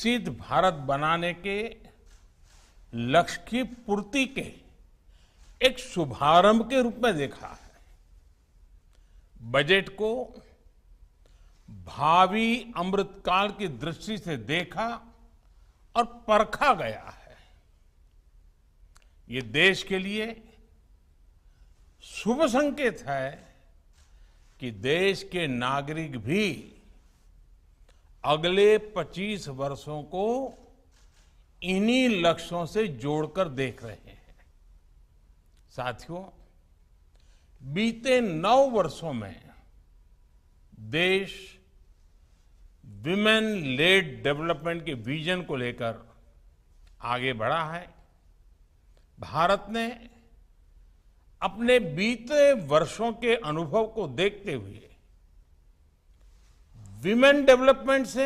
विकसित भारत बनाने के लक्ष्य की पूर्ति के एक शुभारंभ के रूप में देखा है। बजट को भावी अमृतकाल की दृष्टि से देखा और परखा गया है। ये देश के लिए शुभ संकेत है कि देश के नागरिक भी अगले 25 वर्षों को इन्हीं लक्ष्यों से जोड़कर देख रहे हैं। साथियों, बीते 9 वर्षों में देश विमेन लेड डेवलपमेंट के विजन को लेकर आगे बढ़ा है। भारत ने अपने बीते वर्षों के अनुभव को देखते हुए विमेन डेवलपमेंट से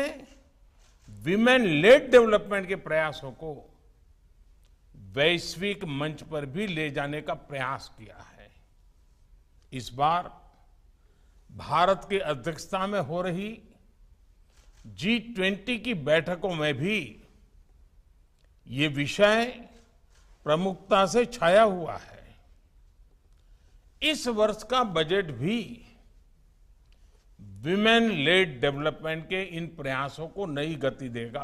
विमेन लेड डेवलपमेंट के प्रयासों को वैश्विक मंच पर भी ले जाने का प्रयास किया है। इस बार भारत की अध्यक्षता में हो रही G20 की बैठकों में भी ये विषय प्रमुखता से छाया हुआ है। इस वर्ष का बजट भी विमेन लेड डेवलपमेंट के इन प्रयासों को नई गति देगा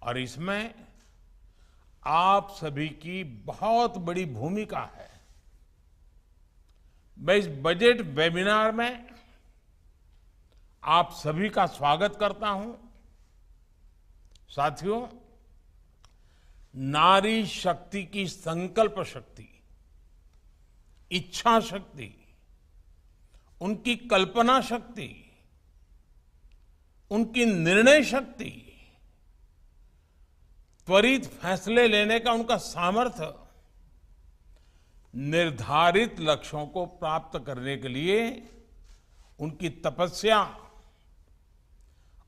और इसमें आप सभी की बहुत बड़ी भूमिका है। मैं इस बजट वेबिनार में आप सभी का स्वागत करता हूं। साथियों, नारी शक्ति की संकल्प शक्ति, इच्छा शक्ति, उनकी कल्पना शक्ति, उनकी निर्णय शक्ति, त्वरित फैसले लेने का उनका सामर्थ्य निर्धारित लक्ष्यों को प्राप्त करने के लिए उनकी तपस्या,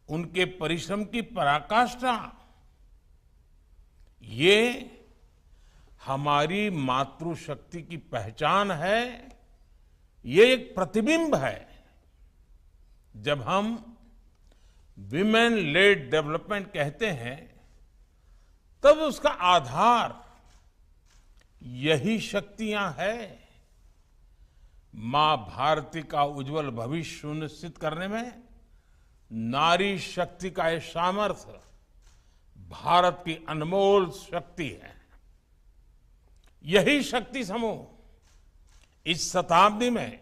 उनके परिश्रम की पराकाष्ठा, ये हमारी मातृशक्ति की पहचान है। ये एक प्रतिबिंब है। जब हम विमेन लेड डेवलपमेंट कहते हैं तब उसका आधार यही शक्तियां हैं। मां भारती का उज्जवल भविष्य सुनिश्चित करने में नारी शक्ति का यह सामर्थ्य भारत की अनमोल शक्ति है। यही शक्ति समूह इस शताब्दी में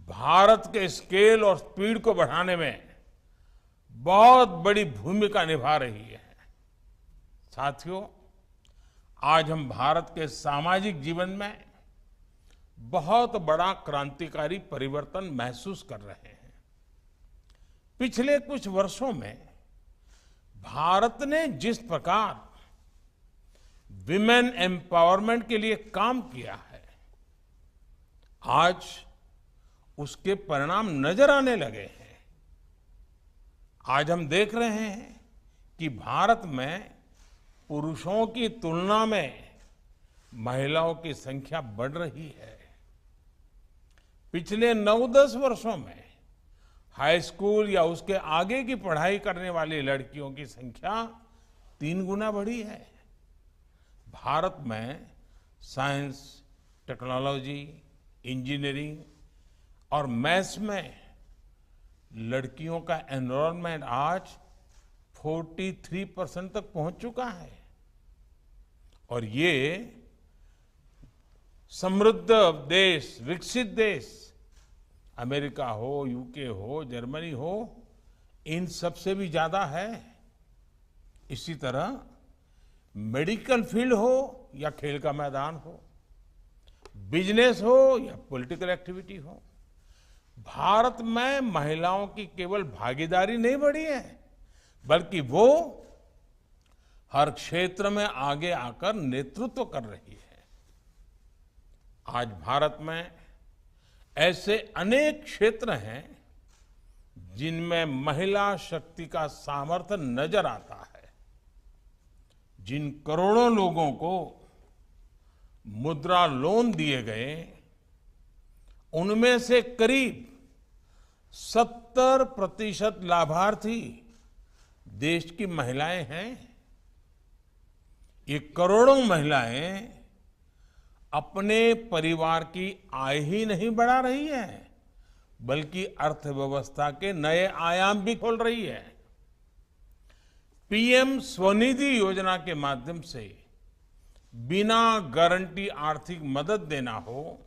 भारत के स्केल और स्पीड को बढ़ाने में बहुत बड़ी भूमिका निभा रही है। साथियों, आज हम भारत के सामाजिक जीवन में बहुत बड़ा क्रांतिकारी परिवर्तन महसूस कर रहे हैं। पिछले कुछ वर्षों में भारत ने जिस प्रकार विमेन एम्पावरमेंट के लिए काम किया है, आज उसके परिणाम नजर आने लगे हैं। आज हम देख रहे हैं कि भारत में पुरुषों की तुलना में महिलाओं की संख्या बढ़ रही है। पिछले 9-10 वर्षों में हाई स्कूल या उसके आगे की पढ़ाई करने वाली लड़कियों की संख्या 3 गुना बढ़ी है। भारत में साइंस, टेक्नोलॉजी, इंजीनियरिंग और मैथ्स में लड़कियों का एनरोलमेंट आज 43% तक पहुंच चुका है। और ये समृद्ध देश, विकसित देश, अमेरिका हो, यूके हो, जर्मनी हो, इन सबसे भी ज्यादा है। इसी तरह मेडिकल फील्ड हो या खेल का मैदान हो, बिजनेस हो या पॉलिटिकल एक्टिविटी हो, भारत में महिलाओं की केवल भागीदारी नहीं बढ़ी है, बल्कि वो हर क्षेत्र में आगे आकर नेतृत्व कर रही है। आज भारत में ऐसे अनेक क्षेत्र हैं जिनमें महिला शक्ति का सामर्थ्य नजर आता है। जिन करोड़ों लोगों को मुद्रा लोन दिए गए, उनमें से करीब 70% लाभार्थी देश की महिलाएं हैं। ये करोड़ों महिलाएं अपने परिवार की आय ही नहीं बढ़ा रही है, बल्कि अर्थव्यवस्था के नए आयाम भी खोल रही है। पीएम स्वनिधि योजना के माध्यम से बिना गारंटी आर्थिक मदद देना हो,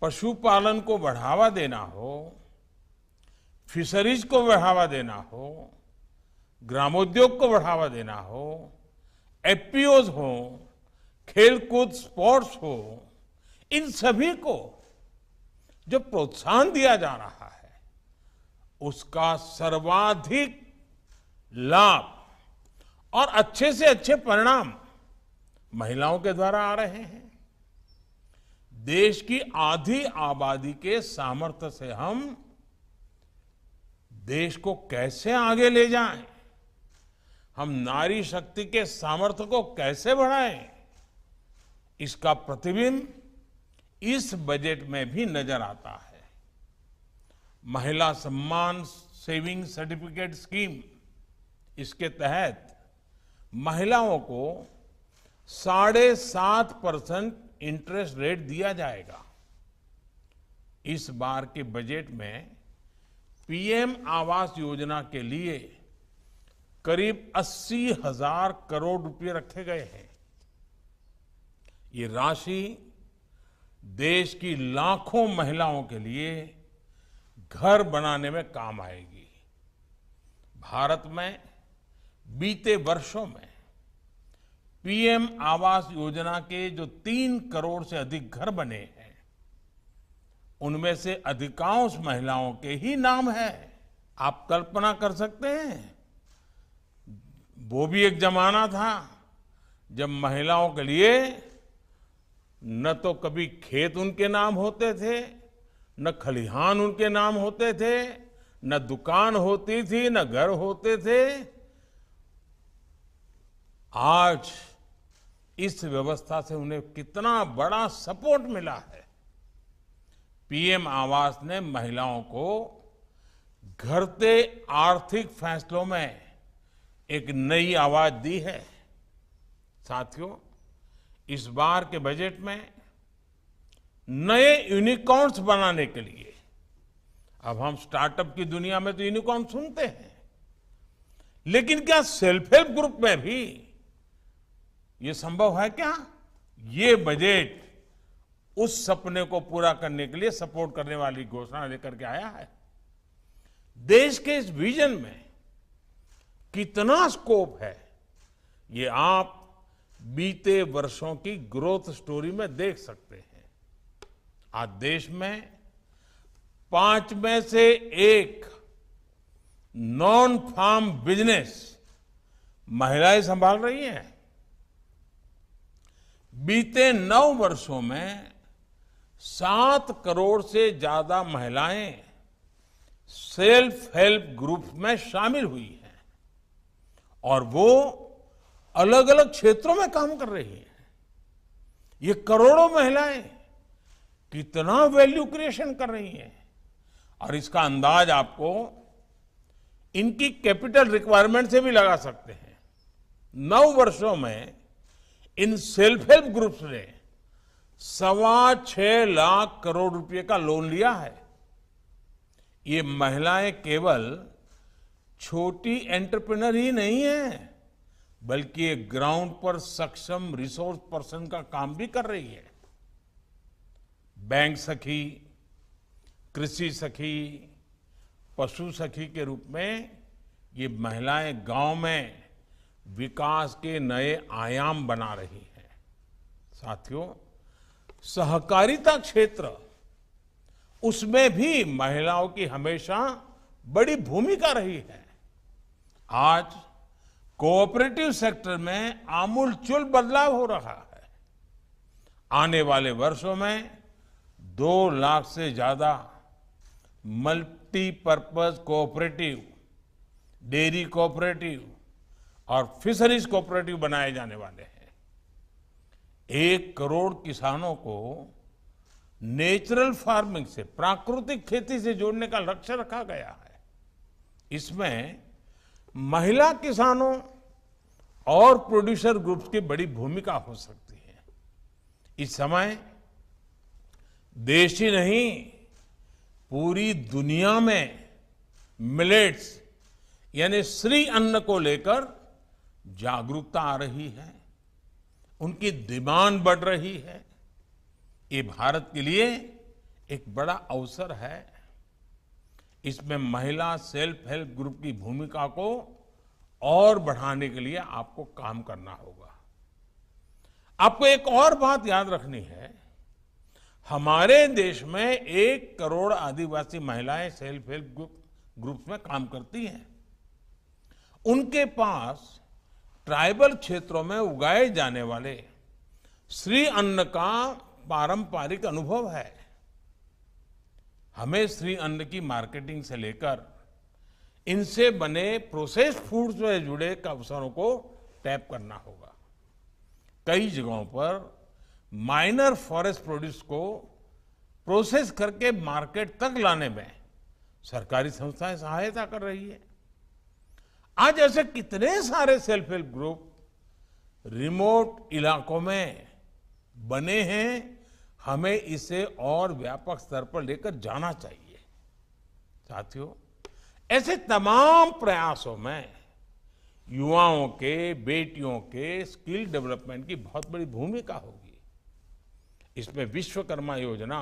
पशुपालन को बढ़ावा देना हो, फिशरीज को बढ़ावा देना हो, ग्रामोद्योग को बढ़ावा देना हो, एफपीओज हो, खेलकूद स्पोर्ट्स हो, इन सभी को जो प्रोत्साहन दिया जा रहा है, उसका सर्वाधिक लाभ और अच्छे से अच्छे परिणाम महिलाओं के द्वारा आ रहे हैं। देश की आधी आबादी के सामर्थ्य से हम देश को कैसे आगे ले जाएं, हम नारी शक्ति के सामर्थ्य को कैसे बढ़ाएं, इसका प्रतिबिंब इस बजट में भी नजर आता है। महिला सम्मान सेविंग सर्टिफिकेट स्कीम, इसके तहत महिलाओं को 7.5% इंटरेस्ट रेट दिया जाएगा। इस बार के बजट में पीएम आवास योजना के लिए करीब 80,000 करोड़ रुपए रखे गए हैं। ये राशि देश की लाखों महिलाओं के लिए घर बनाने में काम आएगी। भारत में बीते वर्षों में पीएम आवास योजना के जो 3 करोड़ से अधिक घर बने हैं, उनमें से अधिकांश महिलाओं के ही नाम है। आप कल्पना कर सकते हैं, वो भी एक जमाना था जब महिलाओं के लिए न तो कभी खेत उनके नाम होते थे, न खलिहान उनके नाम होते थे, न दुकान होती थी, न घर होते थे। आज इस व्यवस्था से उन्हें कितना बड़ा सपोर्ट मिला है। पीएम आवास ने महिलाओं को घरते आर्थिक फैसलों में एक नई आवाज दी है। साथियों, इस बार के बजट में नए यूनिकॉर्न्स बनाने के लिए, अब हम स्टार्टअप की दुनिया में तो यूनिकॉर्न सुनते हैं, लेकिन क्या सेल्फ हेल्प ग्रुप में भी ये संभव है क्या? ये बजट उस सपने को पूरा करने के लिए सपोर्ट करने वाली घोषणा लेकर के आया है। देश के इस विजन में कितना स्कोप है, ये आप बीते वर्षों की ग्रोथ स्टोरी में देख सकते हैं। आज देश में 5 में से 1 नॉन फार्म बिजनेस महिलाएं संभाल रही हैं। बीते 9 वर्षों में 7 करोड़ से ज्यादा महिलाएं सेल्फ हेल्प ग्रुप में शामिल हुई हैं और वो अलग अलग क्षेत्रों में काम कर रही हैं। ये करोड़ों महिलाएं कितना वैल्यू क्रिएशन कर रही हैं, और इसका अंदाज आपको इनकी कैपिटल रिक्वायरमेंट से भी लगा सकते हैं। 9 वर्षों में इन सेल्फ हेल्प ग्रुप्स ने 6.25 लाख करोड़ रुपए का लोन लिया है। ये महिलाएं केवल छोटी एंटरप्रेन्योर ही नहीं है, बल्कि एक ग्राउंड पर सक्षम रिसोर्स पर्सन का काम भी कर रही है। बैंक सखी, कृषि सखी, पशु सखी के रूप में ये महिलाएं गांव में विकास के नए आयाम बना रही हैं। साथियों, सहकारिता क्षेत्र, उसमें भी महिलाओं की हमेशा बड़ी भूमिका रही है। आज कोऑपरेटिव सेक्टर में आमूलचूल बदलाव हो रहा है। आने वाले वर्षों में 2 लाख से ज्यादा मल्टीपर्पज कोऑपरेटिव, डेयरी कोऑपरेटिव और फिशरीज कोऑपरेटिव बनाए जाने वाले हैं। 1 करोड़ किसानों को नेचुरल फार्मिंग से, प्राकृतिक खेती से जोड़ने का लक्ष्य रखा गया है। इसमें महिला किसानों और प्रोड्यूसर ग्रुप्स की बड़ी भूमिका हो सकती है। इस समय देश ही नहीं, पूरी दुनिया में मिलेट्स यानी श्री अन्न को लेकर जागरूकता आ रही है, उनकी डिमांड बढ़ रही है। ये भारत के लिए एक बड़ा अवसर है। इसमें महिला सेल्फ हेल्प ग्रुप की भूमिका को और बढ़ाने के लिए आपको काम करना होगा। आपको एक और बात याद रखनी है, हमारे देश में 1 करोड़ आदिवासी महिलाएं सेल्फ हेल्प ग्रुप में काम करती हैं। उनके पास ट्राइबल क्षेत्रों में उगाए जाने वाले श्री अन्न का पारंपरिक अनुभव है। हमें श्री अन्न की मार्केटिंग से लेकर इनसे बने प्रोसेस्ड फूड्स से जुड़े अवसरों को टैप करना होगा। कई जगहों पर माइनर फॉरेस्ट प्रोड्यूस को प्रोसेस करके मार्केट तक लाने में सरकारी संस्थाएं सहायता कर रही है। आज ऐसे कितने सारे सेल्फ हेल्प ग्रुप रिमोट इलाकों में बने हैं, हमें इसे और व्यापक स्तर पर लेकर जाना चाहिए। साथियों, ऐसे तमाम प्रयासों में युवाओं के, बेटियों के स्किल डेवलपमेंट की बहुत बड़ी भूमिका होगी। इसमें विश्वकर्मा योजना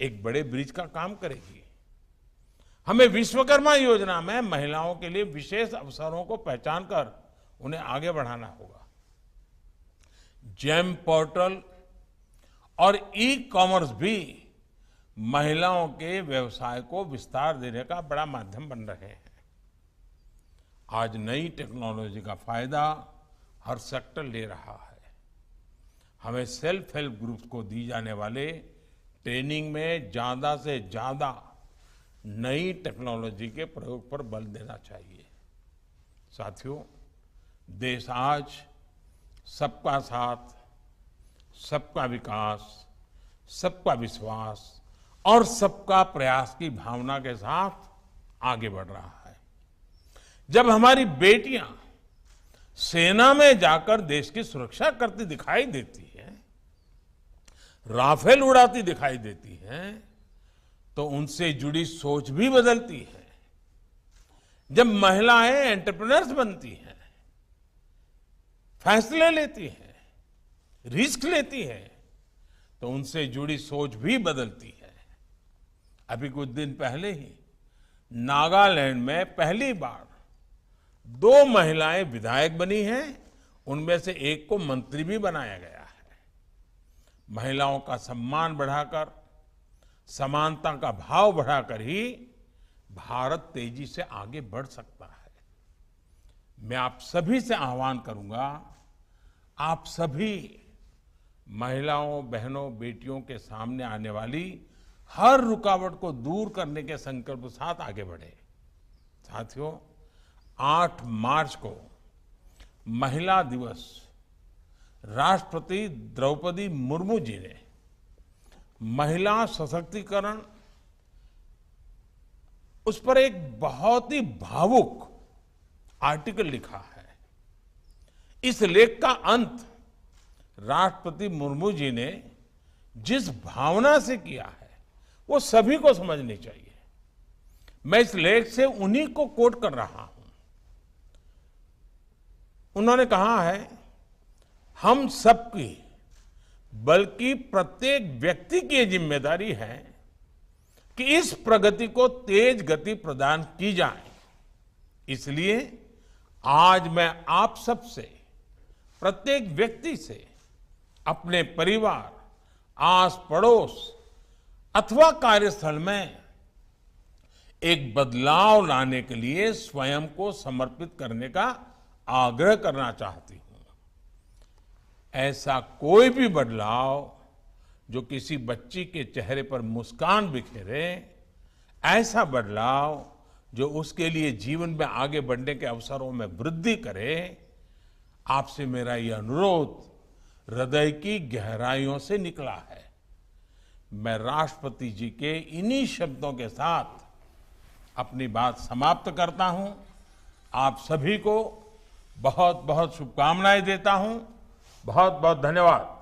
एक बड़े ब्रिज का काम करेगी। हमें विश्वकर्मा योजना में महिलाओं के लिए विशेष अवसरों को पहचान कर उन्हें आगे बढ़ाना होगा। जेम पोर्टल और ई कॉमर्स भी महिलाओं के व्यवसाय को विस्तार देने का बड़ा माध्यम बन रहे हैं। आज नई टेक्नोलॉजी का फायदा हर सेक्टर ले रहा है। हमें सेल्फ हेल्प ग्रुप्स को दी जाने वाले ट्रेनिंग में ज्यादा से ज्यादा नई टेक्नोलॉजी के प्रयोग पर बल देना चाहिए। साथियों, देश आज सबका साथ, सबका विकास, सबका विश्वास और सबका प्रयास की भावना के साथ आगे बढ़ रहा है। जब हमारी बेटियां सेना में जाकर देश की सुरक्षा करती दिखाई देती हैं, राफेल उड़ाती दिखाई देती हैं, तो उनसे जुड़ी सोच भी बदलती है। जब महिलाएं एंटरप्रेन्योर्स बनती हैं, फैसले लेती हैं, रिस्क लेती है, तो उनसे जुड़ी सोच भी बदलती है। अभी कुछ दिन पहले ही नागालैंड में पहली बार 2 महिलाएं विधायक बनी हैं, उनमें से एक को मंत्री भी बनाया गया है। महिलाओं का सम्मान बढ़ाकर, समानता का भाव बढ़ाकर ही भारत तेजी से आगे बढ़ सकता है। मैं आप सभी से आह्वान करूंगा, आप सभी महिलाओं, बहनों, बेटियों के सामने आने वाली हर रुकावट को दूर करने के संकल्प के साथ आगे बढ़े। साथियों, 8 मार्च को महिला दिवस राष्ट्रपति द्रौपदी मुर्मू जी ने महिला सशक्तिकरण, उस पर एक बहुत ही भावुक आर्टिकल लिखा है। इस लेख का अंत राष्ट्रपति मुर्मू जी ने जिस भावना से किया है, वो सभी को समझनी चाहिए। मैं इस लेख से उन्हीं को कोट कर रहा हूं। उन्होंने कहा है, हम सबकी बल्कि प्रत्येक व्यक्ति की ये जिम्मेदारी है कि इस प्रगति को तेज गति प्रदान की जाए। इसलिए आज मैं आप सबसे, प्रत्येक व्यक्ति से, अपने परिवार, आस पड़ोस अथवा कार्यस्थल में एक बदलाव लाने के लिए स्वयं को समर्पित करने का आग्रह करना चाहती हूं। ऐसा कोई भी बदलाव जो किसी बच्ची के चेहरे पर मुस्कान बिखेरे, ऐसा बदलाव जो उसके लिए जीवन में आगे बढ़ने के अवसरों में वृद्धि करे, आपसे मेरा यह अनुरोध हृदय की गहराइयों से निकला है। मैं राष्ट्रपति जी के इन्हीं शब्दों के साथ अपनी बात समाप्त करता हूं। आप सभी को बहुत बहुत शुभकामनाएं देता हूं। बहुत बहुत धन्यवाद।